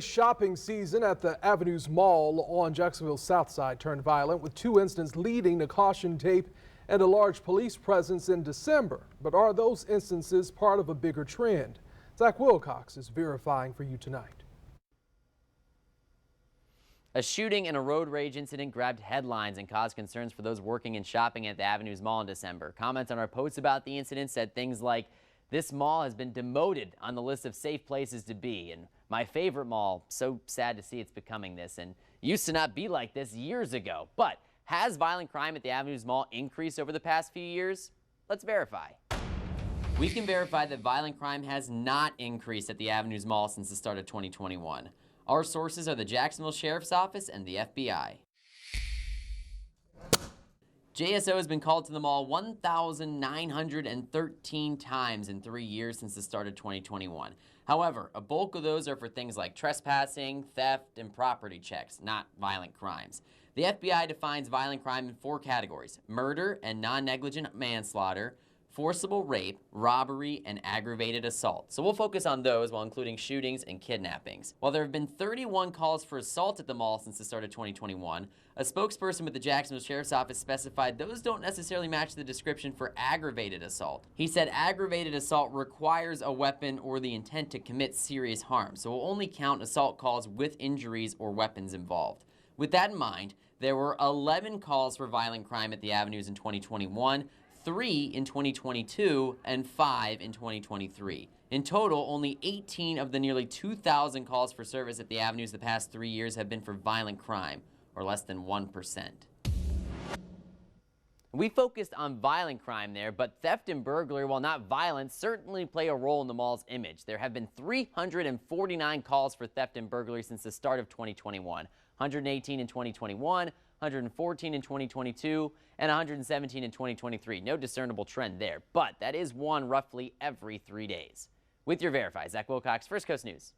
Shopping season at the Avenues Mall on Jacksonville's south side turned violent, with 2 incidents leading to caution tape and a large police presence in December. But are those instances part of a bigger trend? Zach Wilcox is verifying for you tonight. A shooting and a road rage incident grabbed headlines and caused concerns for those working and shopping at the Avenues Mall in December. Comments on our posts about the incident said things like, "This mall has been demoted on the list of safe places to be," and "My favorite mall, so sad to see it's becoming this," and "Used to not be like this years ago." But has violent crime at the Avenues Mall increased over the past few years? Let's verify. We can verify that violent crime has not increased at the Avenues Mall since the start of 2021. Our sources are the Jacksonville Sheriff's Office and the FBI. JSO has been called to the mall 1,913 times in 3 years since the start of 2021. However, a bulk of those are for things like trespassing, theft, and property checks, not violent crimes. The FBI defines violent crime in 4 categories: murder and non-negligent manslaughter, forcible rape, robbery, and aggravated assault. So we'll focus on those while including shootings and kidnappings. While there have been 31 calls for assault at the mall since the start of 2021, a spokesperson with the Jacksonville Sheriff's Office specified those don't necessarily match the description for aggravated assault. He said aggravated assault requires a weapon or the intent to commit serious harm, so we'll only count assault calls with injuries or weapons involved. With that in mind, there were 11 calls for violent crime at the Avenues in 2021, 3 in 2022, and 5 in 2023. In total, only 18 of the nearly 2,000 calls for service at the Avenues the past 3 years have been for violent crime, or less than 1%. We focused on violent crime there, but theft and burglary, while not violent, certainly play a role in the mall's image. There have been 349 calls for theft and burglary since the start of 2021, 118 in 2021, 114 in 2022, and 117 in 2023. No discernible trend there, but that is one roughly every 3 days. With your Verify, Zach Wilcox, First Coast News.